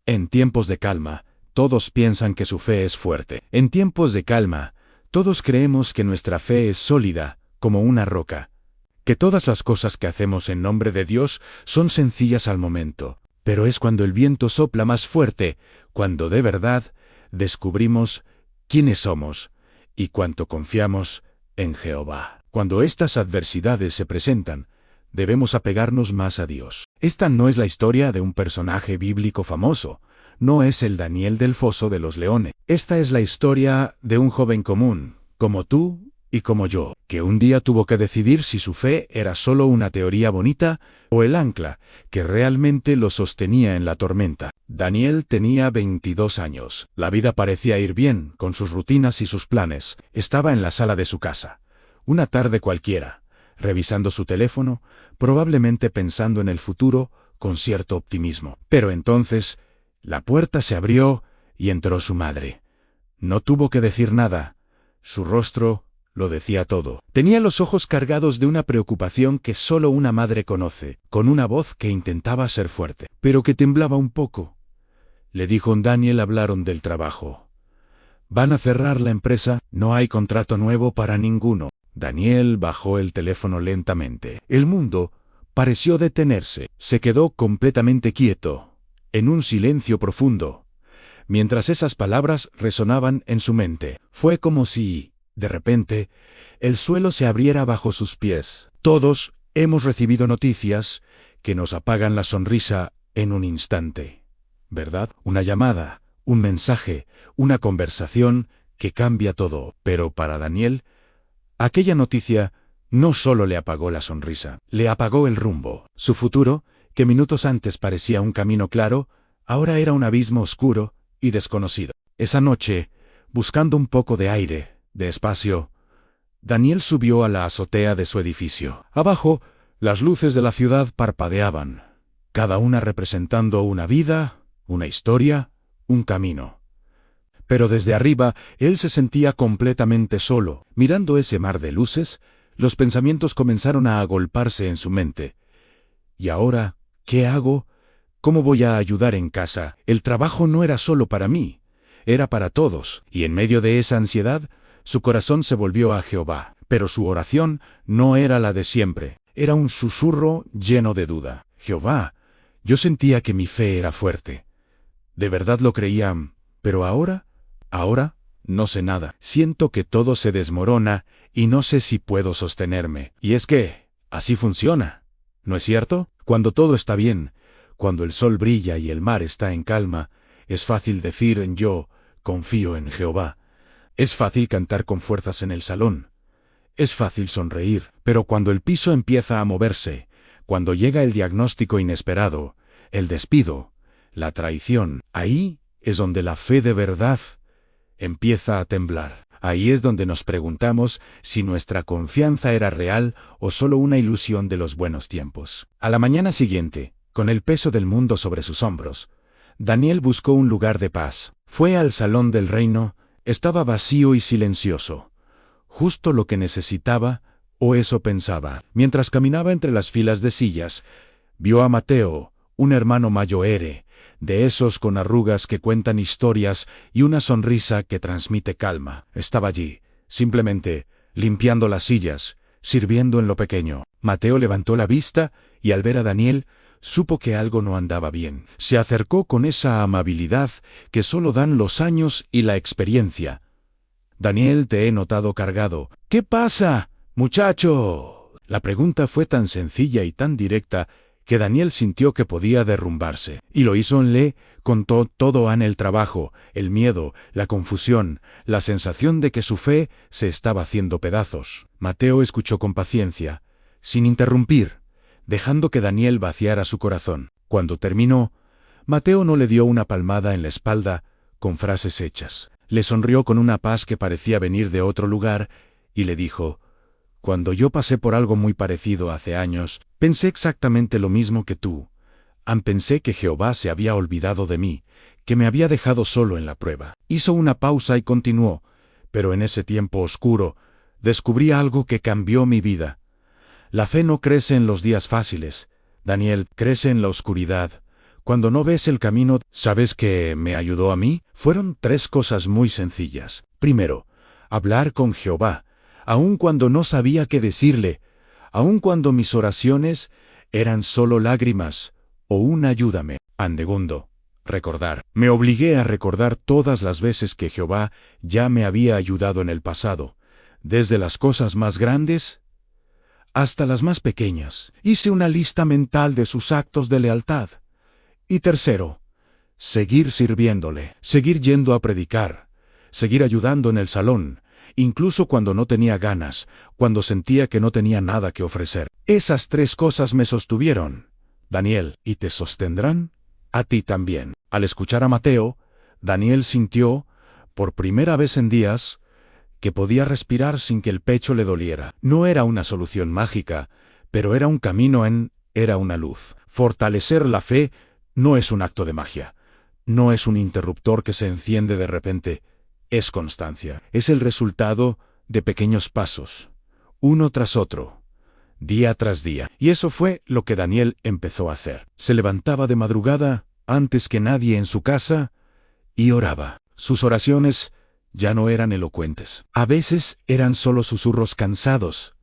En tiempos de calma, todos piensan que su fe es fuerte. En tiempos de calma, todos creemos que nuestra fe es sólida, como una roca. Que todas las cosas que hacemos en nombre de Dios son sencillas al momento. Pero es cuando el viento sopla más fuerte, cuando de verdad descubrimos quiénes somos y cuánto confiamos en Jehová. Cuando estas adversidades se presentan, debemos apegarnos más a Dios. Esta no es la historia de un personaje bíblico famoso, no es el Daniel del foso de los leones. Esta es la historia de un joven común, como tú y como yo, que un día tuvo que decidir si su fe era solo una teoría bonita o el ancla que realmente lo sostenía en la tormenta. Daniel tenía 22 años. La vida parecía ir bien, con sus rutinas y sus planes. Estaba en la sala de su casa, una tarde cualquiera, revisando su teléfono, probablemente pensando en el futuro con cierto optimismo. Pero entonces, la puerta se abrió y entró su madre. No tuvo que decir nada. Su rostro lo decía todo. Tenía los ojos cargados de una preocupación que solo una madre conoce, con una voz que intentaba ser fuerte, pero que temblaba un poco. Le dijo: Daniel, hablaron del trabajo. Van a cerrar la empresa, no hay contrato nuevo para ninguno. Daniel bajó el teléfono lentamente. El mundo pareció detenerse. Se quedó completamente quieto, en un silencio profundo, mientras esas palabras resonaban en su mente. Fue como si, de repente, el suelo se abriera bajo sus pies. Todos hemos recibido noticias que nos apagan la sonrisa en un instante, ¿verdad? Una llamada, un mensaje, una conversación que cambia todo. Pero para Daniel, aquella noticia no solo le apagó la sonrisa, le apagó el rumbo. Su futuro, que minutos antes parecía un camino claro, ahora era un abismo oscuro y desconocido. Esa noche, buscando un poco de aire, de espacio, Daniel subió a la azotea de su edificio. Abajo, las luces de la ciudad parpadeaban, cada una representando una vida, una historia, un camino. Pero desde arriba, él se sentía completamente solo. Mirando ese mar de luces, los pensamientos comenzaron a agolparse en su mente. ¿Y ahora qué hago? ¿Cómo voy a ayudar en casa? El trabajo no era solo para mí, era para todos. Y en medio de esa ansiedad, su corazón se volvió a Jehová. Pero su oración no era la de siempre. Era un susurro lleno de duda. Jehová, yo sentía que mi fe era fuerte. De verdad lo creía, pero ahora, no sé nada. Siento que todo se desmorona y no sé si puedo sostenerme. Y es que, así funciona, ¿no es cierto? Cuando todo está bien, cuando el sol brilla y el mar está en calma, es fácil decir yo confío en Jehová. Es fácil cantar con fuerzas en el salón. Es fácil sonreír. Pero cuando el piso empieza a moverse, cuando llega el diagnóstico inesperado, el despido, la traición, ahí es donde la fe de verdad empieza a temblar. Ahí es donde nos preguntamos si nuestra confianza era real o solo una ilusión de los buenos tiempos. A la mañana siguiente, con el peso del mundo sobre sus hombros, Daniel buscó un lugar de paz. Fue al salón del reino. Estaba vacío y silencioso. Justo lo que necesitaba, o eso pensaba. Mientras caminaba entre las filas de sillas, vio a Mateo, un hermano mayor, de esos con arrugas que cuentan historias y una sonrisa que transmite calma. Estaba allí, simplemente, limpiando las sillas, sirviendo en lo pequeño. Mateo levantó la vista y al ver a Daniel, supo que algo no andaba bien. Se acercó con esa amabilidad que solo dan los años y la experiencia. Daniel, te he notado cargado. ¿Qué pasa, muchacho? La pregunta fue tan sencilla y tan directa que Daniel sintió que podía derrumbarse. Y lo hizo con todo en el trabajo, el miedo, la confusión, la sensación de que su fe se estaba haciendo pedazos. Mateo escuchó con paciencia, sin interrumpir, dejando que Daniel vaciara su corazón. Cuando terminó, Mateo no le dio una palmada en la espalda con frases hechas. Le sonrió con una paz que parecía venir de otro lugar y le dijo: cuando yo pasé por algo muy parecido hace años, pensé exactamente lo mismo que tú. Pensé que Jehová se había olvidado de mí, que me había dejado solo en la prueba. Hizo una pausa y continuó: pero en ese tiempo oscuro, descubrí algo que cambió mi vida. La fe no crece en los días fáciles, Daniel, crece en la oscuridad, Cuando no ves el camino, ¿sabes qué me ayudó a mí? Fueron 3 cosas muy sencillas. Primero, hablar con Jehová, aun cuando no sabía qué decirle, aun cuando mis oraciones eran solo lágrimas o un ayúdame. Segundo, recordar. Me obligué a recordar todas las veces que Jehová ya me había ayudado en el pasado, desde las cosas más grandes hasta las más pequeñas. Hice una lista mental de sus actos de lealtad. Y tercero, seguir sirviéndole, seguir yendo a predicar, seguir ayudando en el salón, incluso cuando no tenía ganas, cuando sentía que no tenía nada que ofrecer. Esas 3 cosas me sostuvieron, Daniel, y te sostendrán a ti también. Al escuchar a Mateo, Daniel sintió, por primera vez en días, que podía respirar sin que el pecho le doliera. No era una solución mágica, pero era un camino era una luz. Fortalecer la fe no es un acto de magia. No es un interruptor que se enciende de repente. Es constancia. Es el resultado de pequeños pasos, uno tras otro, día tras día. Y eso fue lo que Daniel empezó a hacer. Se levantaba de madrugada, antes que nadie en su casa, y oraba. Sus oraciones ya no eran elocuentes. A veces eran solo susurros cansados,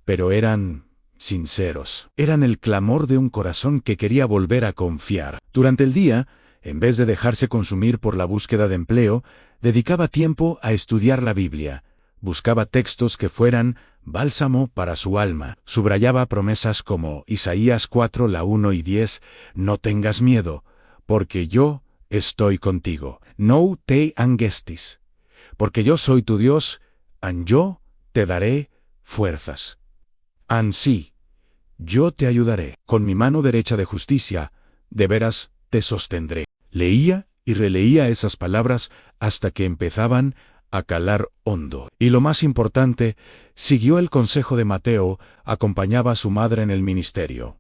pero eran sinceros. Eran el clamor de un corazón que quería volver a confiar. Durante el día, en vez de dejarse consumir por la búsqueda de empleo, dedicaba tiempo a estudiar la Biblia. Buscaba textos que fueran bálsamo para su alma. Subrayaba promesas como Isaías 4, la 1 y 10, no tengas miedo, porque yo estoy contigo. No te anguestis, porque yo soy tu Dios, yo te daré fuerzas. Sí, yo te ayudaré. Con mi mano derecha de justicia, de veras te sostendré. Leía y releía esas palabras hasta que empezaban a calar hondo. Y lo más importante, siguió el consejo de Mateo, acompañaba a su madre en el ministerio.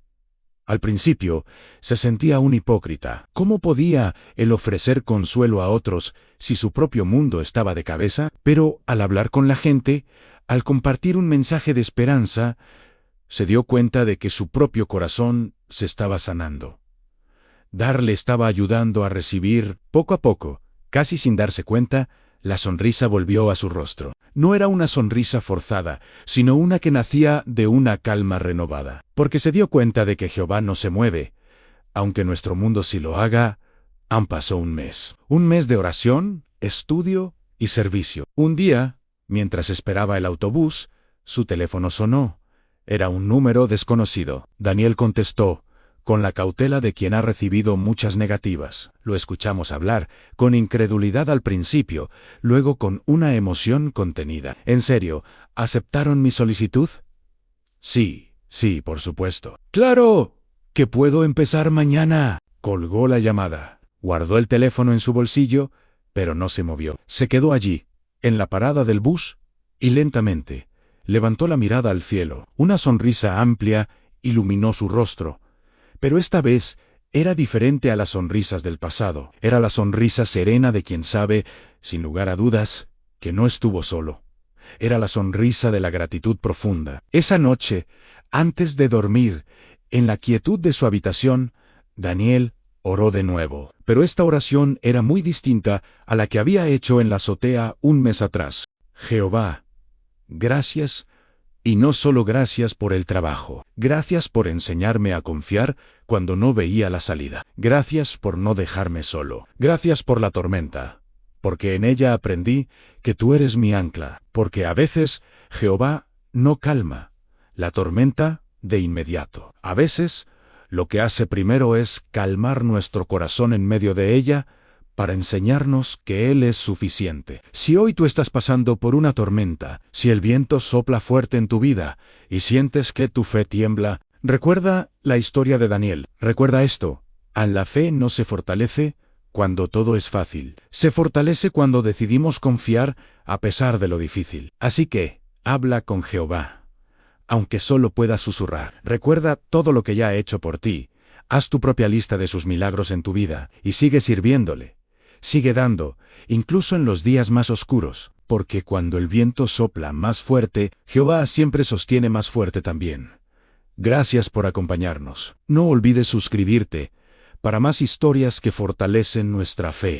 Al principio, se sentía un hipócrita. ¿Cómo podía él ofrecer consuelo a otros si su propio mundo estaba de cabeza? Pero al hablar con la gente, al compartir un mensaje de esperanza, se dio cuenta de que su propio corazón se estaba sanando. Dar le estaba ayudando a recibir, poco a poco, casi sin darse cuenta, la sonrisa volvió a su rostro. No era una sonrisa forzada, sino una que nacía de una calma renovada. Porque se dio cuenta de que Jehová no se mueve, aunque nuestro mundo sí lo haga. Pasó un mes. Un mes de oración, estudio y servicio. Un día, mientras esperaba el autobús, su teléfono sonó. Era un número desconocido. Daniel contestó, con la cautela de quien ha recibido muchas negativas. Lo escuchamos hablar, con incredulidad al principio, luego con una emoción contenida. ¿En serio, aceptaron mi solicitud? Sí, por supuesto. ¡Claro! ¿Que puedo empezar mañana? Colgó la llamada. Guardó el teléfono en su bolsillo, pero no se movió. Se quedó allí, en la parada del bus, y lentamente levantó la mirada al cielo. Una sonrisa amplia iluminó su rostro. Pero esta vez era diferente a las sonrisas del pasado. Era la sonrisa serena de quien sabe, sin lugar a dudas, que no estuvo solo. Era la sonrisa de la gratitud profunda. Esa noche, antes de dormir, en la quietud de su habitación, Daniel oró de nuevo. Pero esta oración era muy distinta a la que había hecho en la azotea un mes atrás. Jehová, gracias. Y no solo gracias por el trabajo. Gracias por enseñarme a confiar cuando no veía la salida. Gracias por no dejarme solo. Gracias por la tormenta, porque en ella aprendí que tú eres mi ancla. Porque a veces Jehová no calma la tormenta de inmediato. A veces lo que hace primero es calmar nuestro corazón en medio de ella, para enseñarnos que Él es suficiente. Si hoy tú estás pasando por una tormenta, si el viento sopla fuerte en tu vida y sientes que tu fe tiembla, recuerda la historia de Daniel. Recuerda esto: la fe no se fortalece cuando todo es fácil. Se fortalece cuando decidimos confiar a pesar de lo difícil. Así que, habla con Jehová, aunque solo puedas susurrar. Recuerda todo lo que ya ha hecho por ti. Haz tu propia lista de sus milagros en tu vida y sigue sirviéndole. Sigue dando, incluso en los días más oscuros, porque cuando el viento sopla más fuerte, Jehová siempre sostiene más fuerte también. Gracias por acompañarnos. No olvides suscribirte para más historias que fortalecen nuestra fe.